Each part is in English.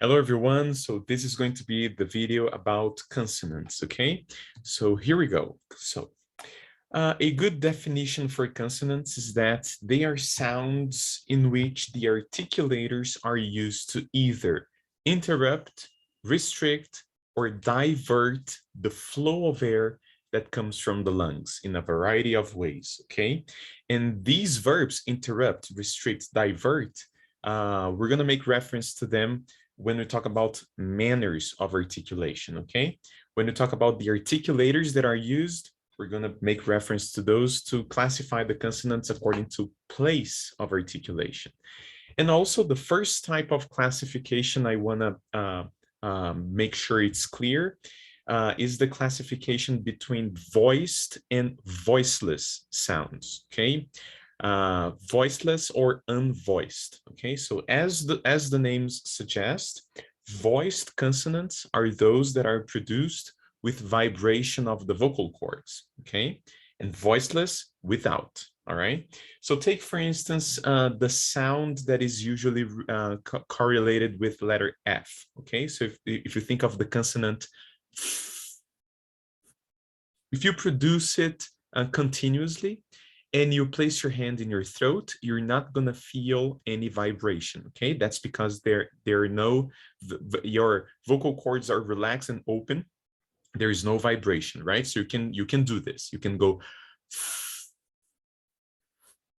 Hello, everyone. So this is going to be the video about consonants, okay? So here we go. So a good definition for consonants is that they are sounds in which the articulators are used to either interrupt, restrict, or divert the flow of air that comes from the lungs in a variety of ways, okay? And these verbs, interrupt, restrict, divert, we're going to make reference to them when we talk about manners of articulation, okay? When we talk about the articulators that are used, we're going to make reference to those to classify the consonants according to place of articulation. And also the first type of classification I want to make sure it's clear is the classification between voiced and voiceless sounds, okay? Voiceless or unvoiced, okay? So as the names suggest, voiced consonants are those that are produced with vibration of the vocal cords, okay? And voiceless without, all right? So take, for instance, the sound that is usually correlated with letter F, okay? So if you think of the consonant, if you produce it continuously and you place your hand in your throat, you're not gonna feel any vibration, okay? That's because there are no, your vocal cords are relaxed and open. There is no vibration, right? So you can do this. You can go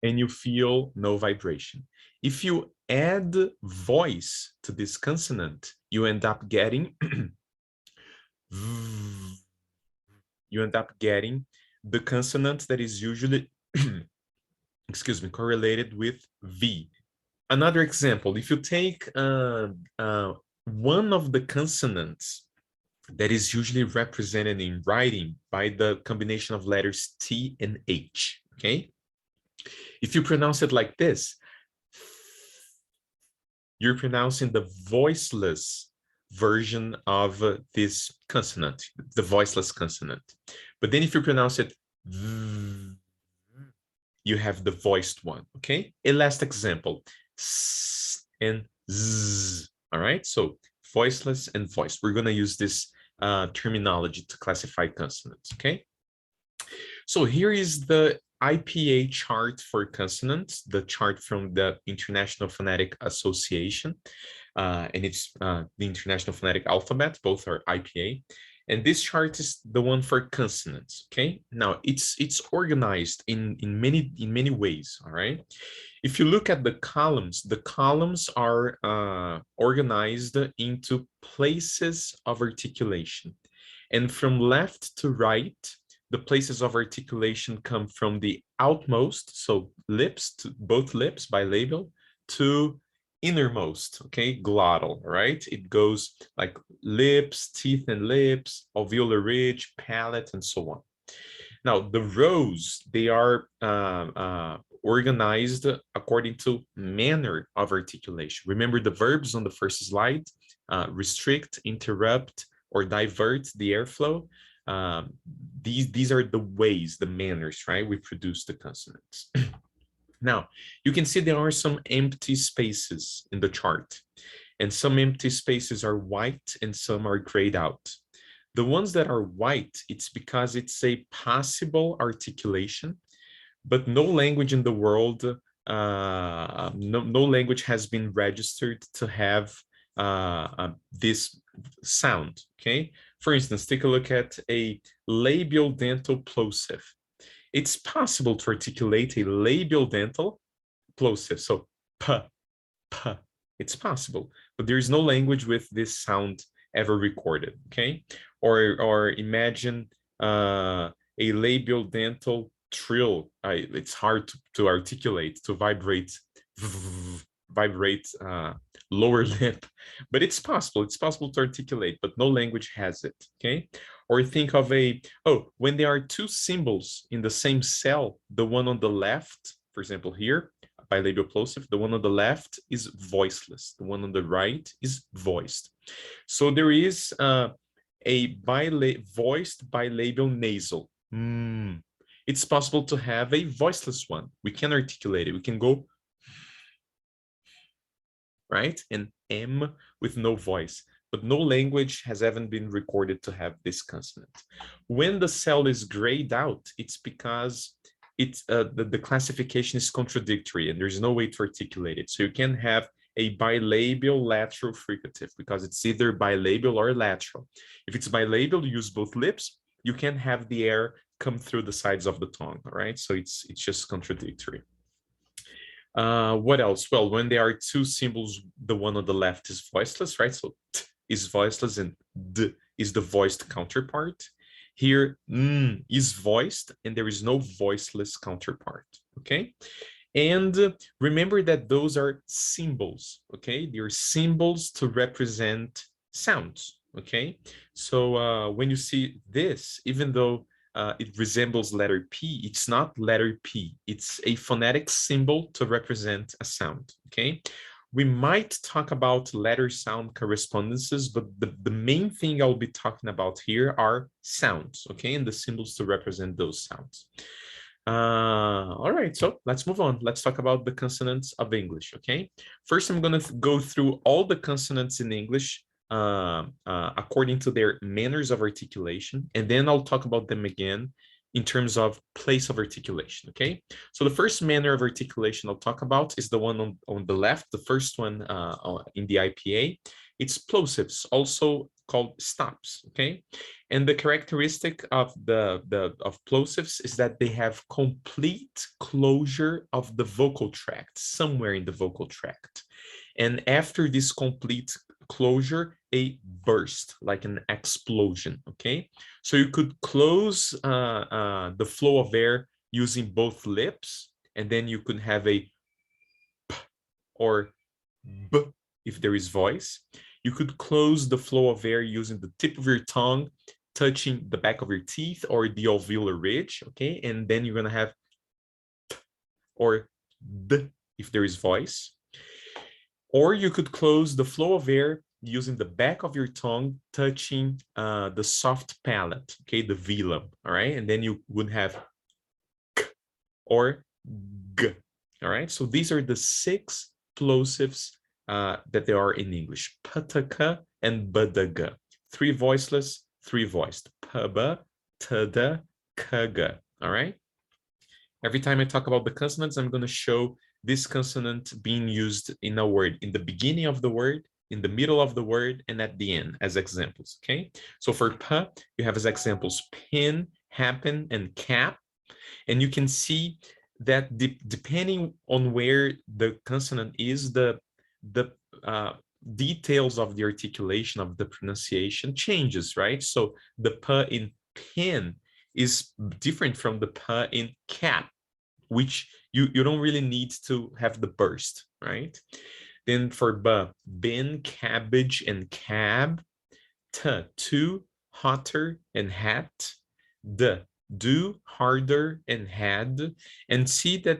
and you feel no vibration. If you add voice to this consonant, you end up getting the consonant that is usually excuse me, correlated with V. Another example, if you take one of the consonants that is usually represented in writing by the combination of letters T and H, okay? If you pronounce it like this, you're pronouncing the voiceless version of this consonant, the voiceless consonant. But then if you pronounce it, you have the voiced one, okay? A last example, S and Z, all right? So voiceless and voiced. We're gonna use this terminology to classify consonants, okay? So here is the IPA chart for consonants, the chart from the International Phonetic Association, and it's the International Phonetic Alphabet, both are IPA. And this chart is the one for consonants, okay? Now it's organized in many ways, all right? If you look at the columns are organized into places of articulation. And from left to right, the places of articulation come from the outmost, so lips, to both lips, bilabial, to innermost, okay, glottal, right? It goes like lips, teeth and lips, alveolar ridge, palate, and so on. Now, the rows, they are organized according to manner of articulation. Remember the verbs on the first slide, restrict, interrupt, or divert the airflow. These are the ways, the manners, right? We produce the consonants. Now, you can see there are some empty spaces in the chart, and some empty spaces are white and some are grayed out. The ones that are white, it's because it's a possible articulation, but no language in the world, no language has been registered to have this sound, okay? For instance, take a look at a labiodental plosive. It's possible to articulate a labiodental plosive, so p, p, it's possible, but there is no language with this sound ever recorded, okay? Or imagine a labiodental trill. It's hard to articulate, to vibrate lower lip, but it's possible to articulate, but no language has it, okay? Or think of when there are two symbols in the same cell, the one on the left, for example here, bilabial plosive, the one on the left is voiceless, the one on the right is voiced. So there is a voiced bilabial nasal. It's possible to have a voiceless one. We can articulate it. We can go, right? And M with no voice. But no language has ever been recorded to have this consonant. When the cell is grayed out, it's because the classification is contradictory and there's no way to articulate it. So you can have a bilabial lateral fricative because it's either bilabial or lateral. If it's bilabial, you use both lips, you can have the air come through the sides of the tongue, all right? So it's just contradictory. What else? Well, when there are two symbols, the one on the left is voiceless, right? So t is voiceless and d is the voiced counterpart. Here, is voiced and there is no voiceless counterpart, okay? And remember that those are symbols, okay? They are symbols to represent sounds, okay? So when you see this, even though it resembles letter P, it's not letter P. It's a phonetic symbol to represent a sound, okay? We might talk about letter sound correspondences, but the main thing I'll be talking about here are sounds, okay? And the symbols to represent those sounds. All right, so let's move on. Let's talk about the consonants of English, okay? First, I'm gonna go through all the consonants in English according to their manners of articulation, and then I'll talk about them again in terms of place of articulation, okay? So the first manner of articulation I'll talk about is the one on the left, the first one in the IPA. It's plosives, also called stops, okay? And the characteristic of of plosives is that they have complete closure of the vocal tract, somewhere in the vocal tract. And after this complete closure, a burst, like an explosion, okay? So you could close the flow of air using both lips, and then you could have a p or b if there is voice. You could close the flow of air using the tip of your tongue, touching the back of your teeth or the alveolar ridge, okay? And then you're gonna have t or d if there is voice. Or you could close the flow of air using the back of your tongue, touching the soft palate, okay, the velum, all right? And then you would have k or g, all right? So these are the 6 plosives that there are in English, pataka and badaga. 3 voiceless, 3 voiced, paba, tada, kaga, all right? Every time I talk about the consonants, I'm gonna show this consonant being used in a word, in the beginning of the word, in the middle of the word, and at the end as examples, okay? So for p, you have as examples pin, happen, and cap. And you can see that depending on where the consonant is, the details of the articulation of the pronunciation changes, right? So the p in pin is different from the p in cap, which you don't really need to have the burst, right? Then for b, bin, cabbage, and cab. T, to, hotter, and hat. D, do, harder, and had. And see that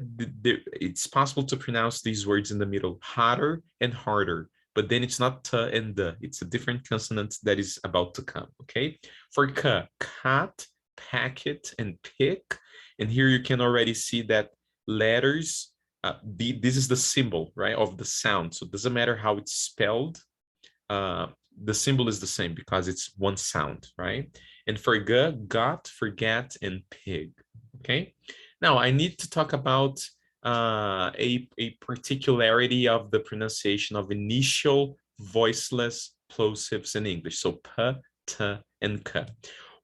it's possible to pronounce these words in the middle, hotter and harder, but then it's not t and d. It's a different consonant that is about to come, okay? For k, cat, packet, and pick. And here you can already see that letters, this is the symbol, right, of the sound. So it doesn't matter how it's spelled, the symbol is the same because it's one sound, right? And for g, got, forget, and pig, okay? Now I need to talk about a particularity of the pronunciation of initial voiceless plosives in English. So p, t, and k.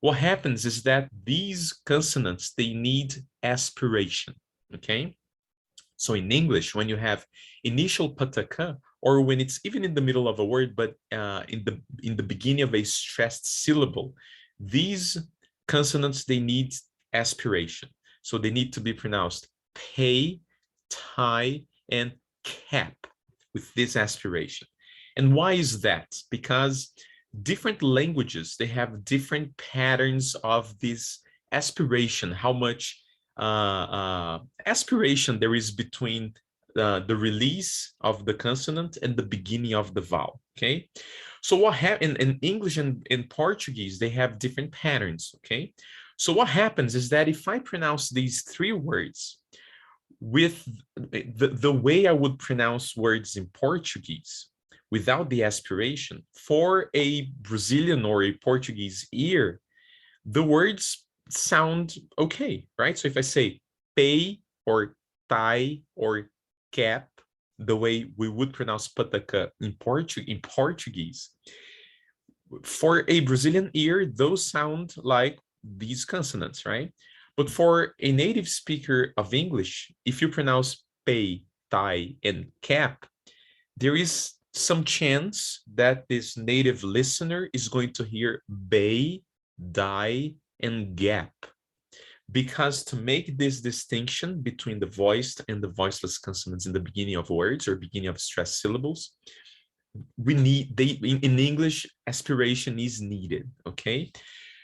What happens is that these consonants, they need aspiration, okay? So in English, when you have initial pataka, or when it's even in the middle of a word, but in the beginning of a stressed syllable, these consonants, they need aspiration. So they need to be pronounced pay, tie, and cap with this aspiration. And why is that? Because different languages, they have different patterns of this aspiration, how much aspiration there is between the release of the consonant and the beginning of the vowel, okay? So what happens in English and in Portuguese, they have different patterns, okay? So what happens is that if I pronounce these 3 words, with the way I would pronounce words in Portuguese without the aspiration, for a Brazilian or a Portuguese ear, the words sound okay, right? So if I say pay or tie or cap, the way we would pronounce pataka in Portuguese, for a Brazilian ear, those sound like these consonants, right? But for a native speaker of English, if you pronounce pay, tie, and cap, there is some chance that this native listener is going to hear bay, die, and gap. Because to make this distinction between the voiced and the voiceless consonants in the beginning of words or beginning of stressed syllables, we need, in English, aspiration is needed, okay?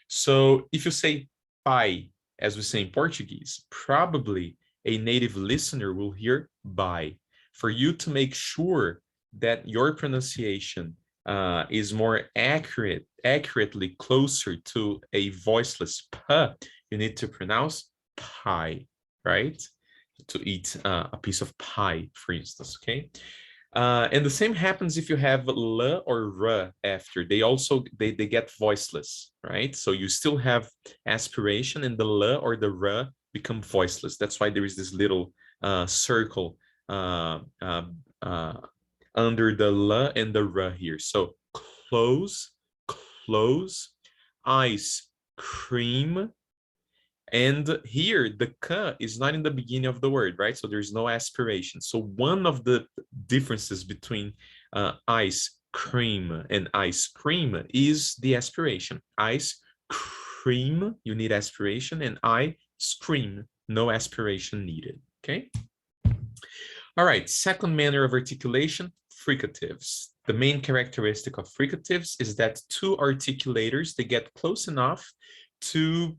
So if you say pai, as we say in Portuguese, probably a native listener will hear by. For you to make sure that your pronunciation is more accurately closer to a voiceless p, you need to pronounce pie, right? To eat a piece of pie, for instance, okay? And the same happens if you have l or r after. They get voiceless, right? So you still have aspiration, and the l or the r become voiceless. That's why there is this little circle under the l and the r here. So close, close, ice cream. And here, the k is not in the beginning of the word, right? So there's no aspiration. So one of the differences between ice cream and ice cream is the aspiration. Ice cream, you need aspiration, and I scream, no aspiration needed, okay? All right, second manner of articulation, fricatives. The main characteristic of fricatives is that two articulators, they get close enough to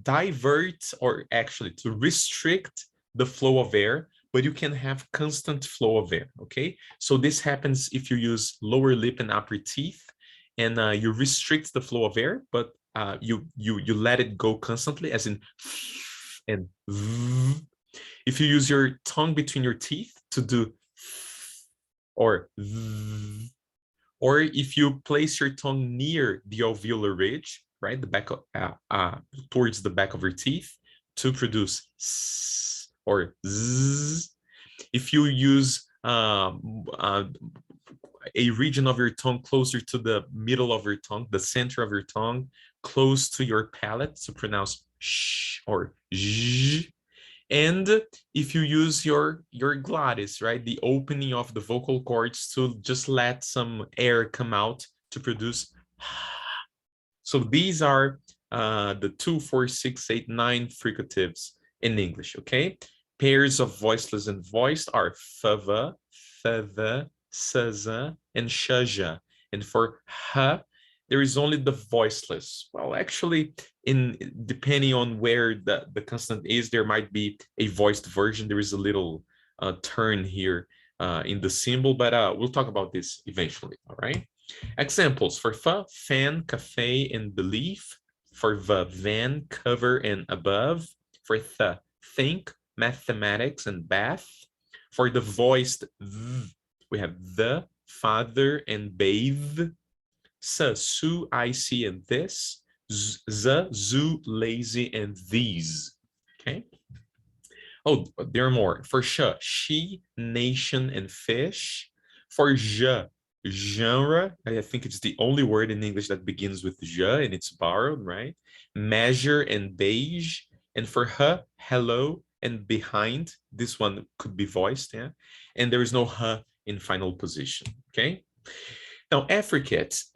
divert, or actually to restrict the flow of air, but you can have constant flow of air, okay? So this happens if you use lower lip and upper teeth, and you restrict the flow of air, but you let it go constantly, as in and if you use your tongue between your teeth to do or if you place your tongue near the alveolar ridge, right, the back of towards the back of your teeth to produce s or z. If you use a region of your tongue closer to the middle of your tongue, the center of your tongue, close to your palate to pronounce sh or zh. And if you use your glottis, right, the opening of the vocal cords to just let some air come out to produce. So these are the 2, 4, 6, 8, 9 fricatives in English, okay? Pairs of voiceless and voiced are fava, fava, saza, and shaja. And for ha, there is only the voiceless. Well, actually, depending on where the consonant is, there might be a voiced version. There is a little turn here in the symbol, but we'll talk about this eventually, all right? Examples for fa, fan, cafe, and belief. For va, van, cover, and above. For th, think, mathematics, and bath. For the voiced v, we have the, father, and bathe. Sa, su, I, see, and this. Z, zoo, lazy, and these. Okay. Oh, there are more. For sh, she, nation, and fish. For j, genre. I think it's the only word in English that begins with j, and it's borrowed, right? Measure and beige. And for h, hello, and behind. This one could be voiced, yeah. And there is no h in final position. Okay. Now, affricates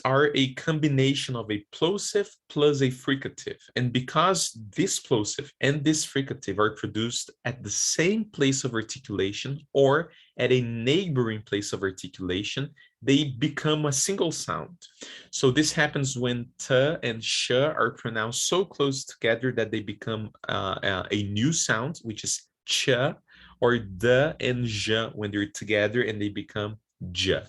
are a combination of a plosive plus a fricative. And because this plosive and this fricative are produced at the same place of articulation or at a neighboring place of articulation, they become a single sound. So this happens when t and sh are pronounced so close together that they become a new sound, which is ch, or d and j when they're together and they become j.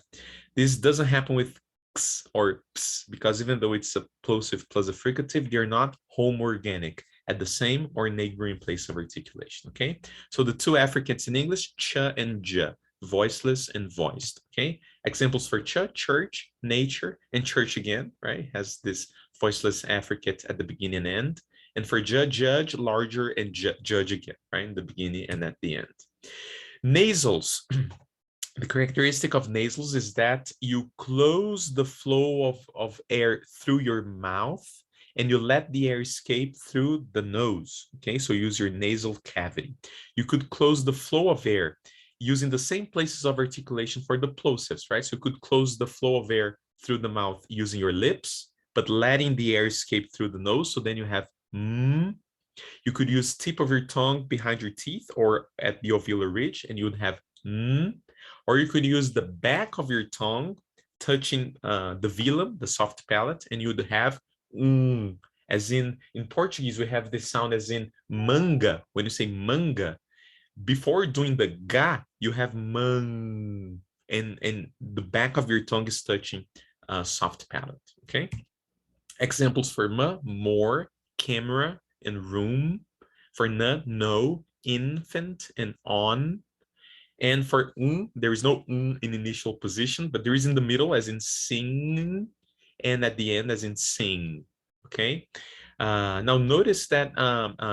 This doesn't happen with x or ps, because even though it's a plosive plus a fricative, they're not homoorganic. at the same or neighboring place of articulation, okay? So the two affricates in English, ch and j, voiceless and voiced, okay? Examples for ch, church, nature, and church again, right? Has this voiceless affricate at the beginning and end. And for j, judge, larger, and judge again, right? In the beginning and at the end. Nasals. The characteristic of nasals is that you close the flow of air through your mouth and you let the air escape through the nose, okay? So use your nasal cavity. You could close the flow of air using the same places of articulation for the plosives, right? So you could close the flow of air through the mouth using your lips, but letting the air escape through the nose. So then you have mm. You could use tip of your tongue behind your teeth or at the alveolar ridge, and you would have mm. Or you could use the back of your tongue touching the velum, the soft palate, and you would have as in Portuguese, we have this sound as in manga. When you say manga, before doing the ga, you have man, and the back of your tongue is touching soft palate, okay? Examples for ma, more, camera, and room. For na, no, infant, and on. And for there is no in initial position, but there is in the middle as in sing, and at the end as in sing, okay? Now notice that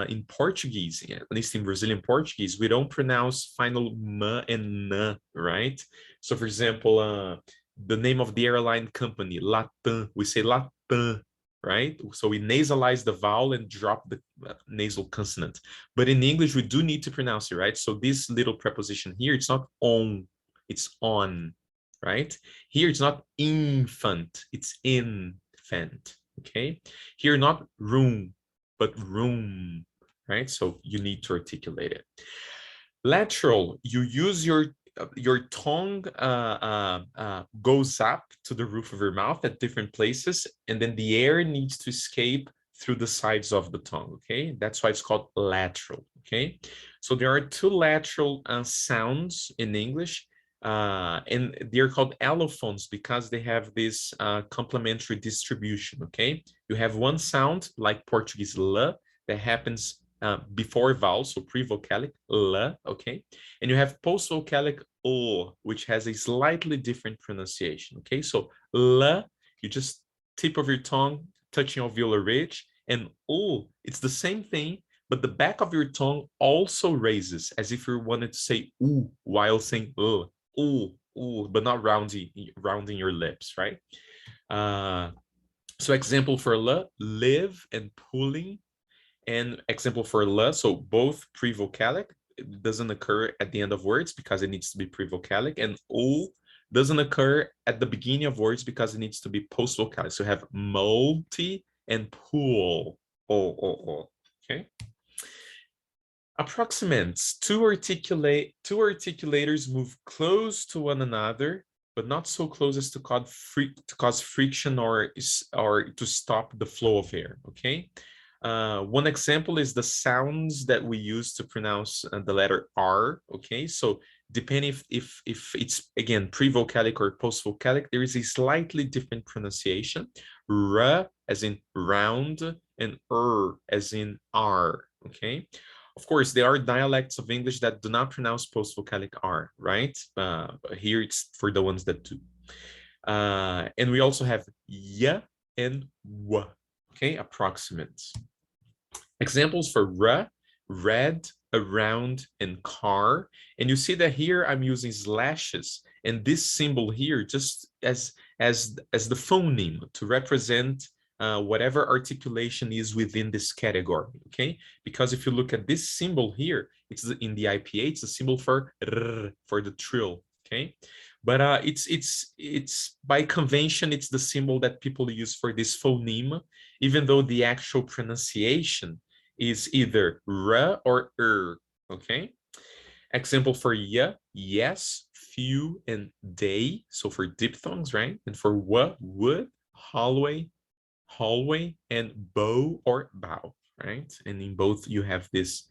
in Portuguese, at least in Brazilian Portuguese, we don't pronounce final ma and na, right? So for example, the name of the airline company, Latam, we say Latam, right? So we nasalize the vowel and drop the nasal consonant. But in English, we do need to pronounce it, right? So this little preposition here, it's not on, it's on, right? Here, it's not infant, it's infant, okay? Here, not room, but room, right? So you need to articulate it. Lateral, you use your tongue goes up to the roof of your mouth at different places, and then the air needs to escape through the sides of the tongue, okay? That's why it's called lateral, okay? So there are two lateral sounds in English, and they're called allophones because they have this complementary distribution, okay? You have one sound like Portuguese la that happens before vowel, so pre-vocalic, la, okay? And you have post-vocalic, o, which has a slightly different pronunciation, okay? So la, you just tip of your tongue touching alveolar ridge, and o, it's the same thing, but the back of your tongue also raises as if you wanted to say oo while saying ooh, but not rounding your lips, right? So example for la, live and pulling. And example for la, so both pre-vocalic, it doesn't occur at the end of words because it needs to be pre-vocalic, and o doesn't occur at the beginning of words because it needs to be post-vocalic. So you have multi and pool, okay? Approximants, two articulators move close to one another, but not so close as to cause friction or to stop the flow of air, okay? One example is the sounds that we use to pronounce the letter R, okay? So depending if it's, again, pre-vocalic or post-vocalic, there is a slightly different pronunciation. R as in round, and as in R, okay? Of course, there are dialects of English that do not pronounce post-vocalic R, right? Here it's for the ones that do. And we also have y and w, okay? Approximants. Examples for ra, red, around, and car. And you see that here I'm using slashes, and this symbol here just as the phoneme to represent whatever articulation is within this category, okay? Because if you look at this symbol here, it's in the IPA, it's a symbol for r, for the trill, okay? But it's by convention, it's the symbol that people use for this phoneme, even though the actual pronunciation is either r or okay? Example for ya, yes, few, and day, so for diphthongs, right? And for wa, wood, hallway, and bow or bow, right? And in both you have this,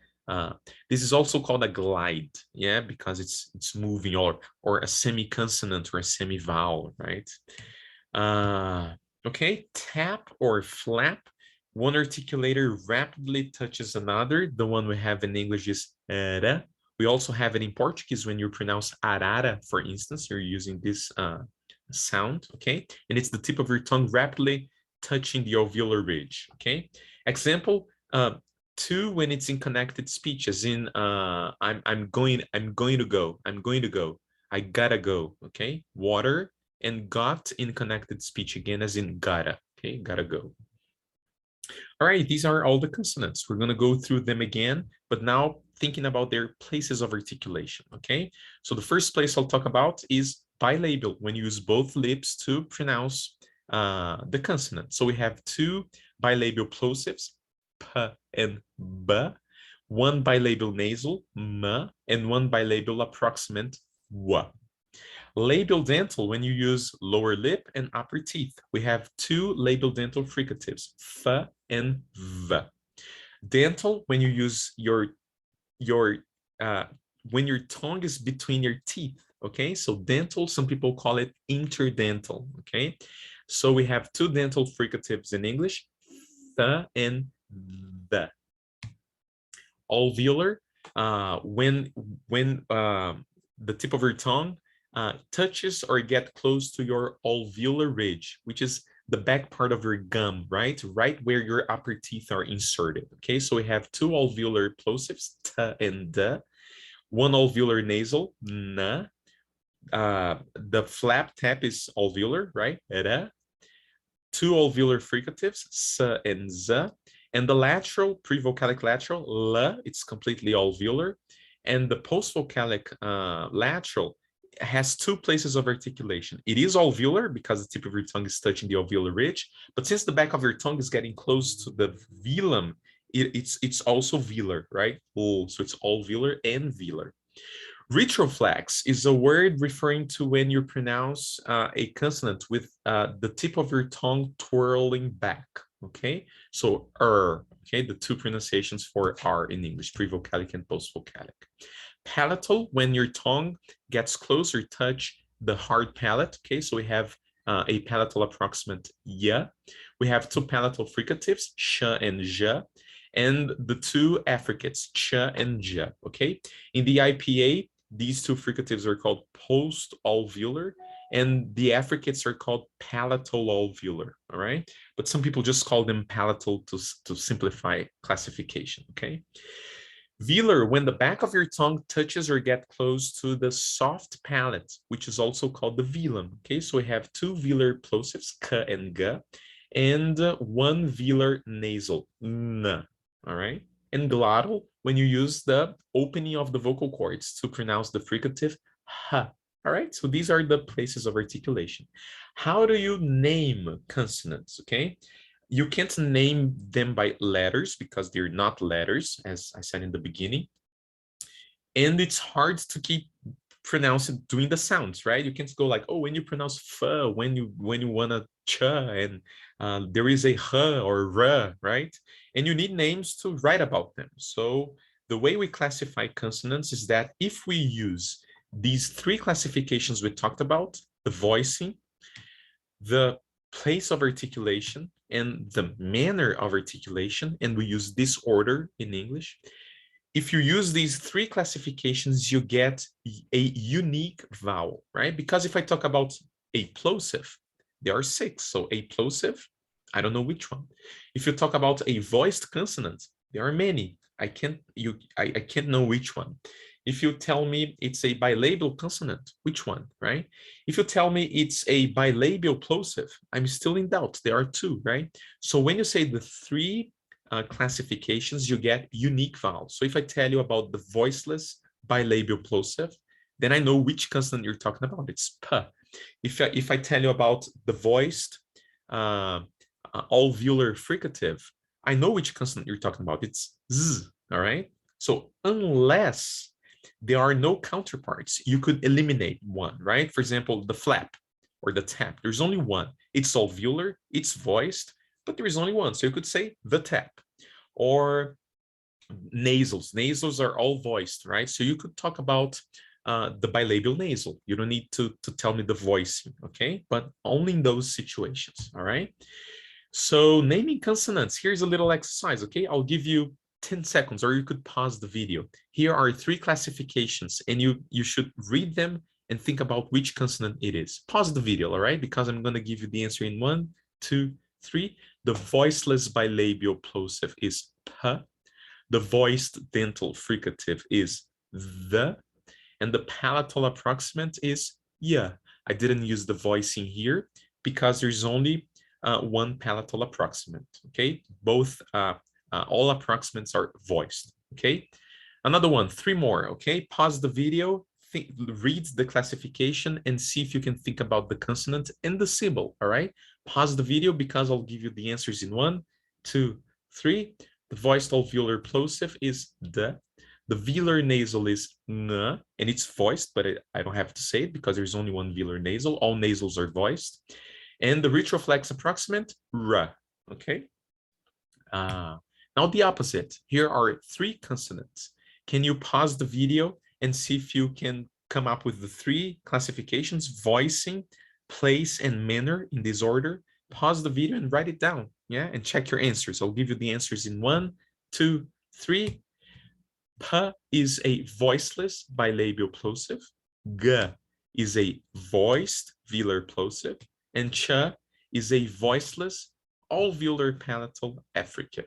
this is also called a glide, yeah, because it's moving, or a semi-consonant or a semi-vowel, right? Okay, tap or flap, One articulator rapidly touches another. The one we have in English is era. We also have it in Portuguese when you pronounce arara, for instance, you're using this sound, okay? And it's the tip of your tongue rapidly touching the alveolar ridge, okay? Example, two when it's in connected speech, as in I'm going to go, I gotta go, okay? Water, and got in connected speech again, as in gotta, okay? Gotta go. All right, these are all the consonants. We're gonna go through them again, but now thinking about their places of articulation, okay? So the first place I'll talk about is bilabial, when you use both lips to pronounce the consonant. So we have two bilabial plosives, p and b, one bilabial nasal, m, and one bilabial approximant, w. Labial dental, when you use lower lip and upper teeth, we have two labial dental fricatives, f and v. Dental, when you use when your tongue is between your teeth, okay? So dental, some people call it interdental, okay? So we have two dental fricatives in English, th and the. Alveolar, when the tip of your tongue touches or get close to your alveolar ridge, which is the back part of your gum, right? Right where your upper teeth are inserted. Okay, so we have two alveolar plosives, t and d, one alveolar nasal, n. The flap tap is alveolar, right? Ra. Two alveolar fricatives, s and z. And the lateral, prevocalic lateral, l, it's completely alveolar. And the postvocalic lateral has two places of articulation. It is alveolar because the tip of your tongue is touching the alveolar ridge, but since the back of your tongue is getting close to the velum, it's also velar, right? Oh, so it's alveolar and velar. Retroflex is a word referring to when you pronounce a consonant with the tip of your tongue twirling back, okay? So, okay, the two pronunciations for R in English, prevocalic and postvocalic. Palatal, when your tongue gets closer, touch the hard palate, okay? So we have a palatal approximant, ya. We have two palatal fricatives, sh and ja, and the two affricates, ch and ja, okay? In the IPA, these two fricatives are called post-alveolar, and the affricates are called palatal alveolar, all right? But some people just call them palatal to simplify classification, okay? Velar, when the back of your tongue touches or get close to the soft palate, which is also called the velum, okay? So we have two velar plosives, k and g, and one velar nasal, n, all right? And glottal, when you use the opening of the vocal cords to pronounce the fricative h. All right, so these are the places of articulation. How do you name consonants, okay? You can't name them by letters because they're not letters, as I said in the beginning. And it's hard to keep pronouncing, doing the sounds, right? You can't go like, oh, when you pronounce f, when you wanna ch, and there is a h or r, right? And you need names to write about them. So the way we classify consonants is that if we use these three classifications we talked about, the voicing, the place of articulation, and the manner of articulation, and we use this order in English. If you use these three classifications, you get a unique vowel, right? Because if I talk about a plosive, there are 6. So a plosive, I don't know which one. If you talk about a voiced consonant, there are many. I can't know which one. If you tell me it's a bilabial consonant, which one, right? If you tell me it's a bilabial plosive, I'm still in doubt. There are 2, right? So when you say the 3 classifications, you get unique vowels. So if I tell you about the voiceless bilabial plosive, then I know which consonant you're talking about. It's p. If I tell you about the voiced alveolar fricative, I know which consonant you're talking about. It's z. All right. So unless there are no counterparts, you could eliminate one, right? For example, the flap or the tap. There's only one. It's alveolar. It's voiced, but there is only one. So you could say the tap. Or nasals. Nasals are all voiced, right? So you could talk about the bilabial nasal. You don't need to tell me the voicing, okay? But only in those situations, all right? So naming consonants, here's a little exercise, okay? I'll give you 10 seconds, or you could pause the video. Here are 3 classifications, and you should read them and think about which consonant it is. Pause the video, all right? Because I'm going to give you the answer in 1, 2, 3. The voiceless bilabial plosive is P. The voiced dental fricative is the. And the palatal approximant is yeah. I didn't use the voicing here because there's only one palatal approximant, okay? Both, all approximants are voiced, okay? Another one, 3 more, okay? Pause the video, read the classification and see if you can think about the consonant and the symbol, all right? Pause the video because I'll give you the answers in 1, 2, 3. The voiced alveolar plosive is the. The velar nasal is n, and it's voiced, but I don't have to say it because there's only one velar nasal. All nasals are voiced. And the retroflex approximant, r, okay? Now the opposite. Here are 3 consonants. Can you pause the video and see if you can come up with the 3 classifications, voicing, place, and manner in this order? Pause the video and write it down, yeah? And check your answers. I'll give you the answers in 1, 2, 3. P is a voiceless bilabial plosive. G is a voiced velar plosive. And ch is a voiceless alveolar palatal affricate.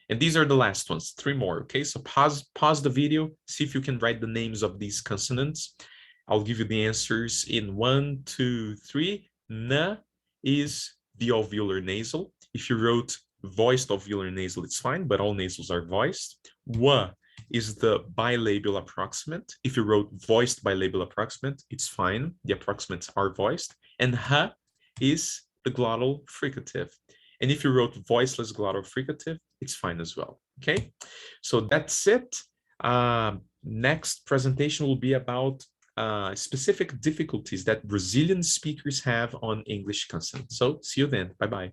And these are the last ones, 3 more, okay? So pause the video, see if you can write the names of these consonants. I'll give you the answers in 1, 2, 3. N is the alveolar nasal. If you wrote voiced alveolar nasal, it's fine, but all nasals are voiced. W is the bilabial approximant. If you wrote voiced bilabial approximant, it's fine. The approximants are voiced. And H is the glottal fricative. And if you wrote voiceless glottal fricative, it's fine as well. Okay, so that's it. Next presentation will be about specific difficulties that Brazilian speakers have on English consonants. So see you then. Bye-bye.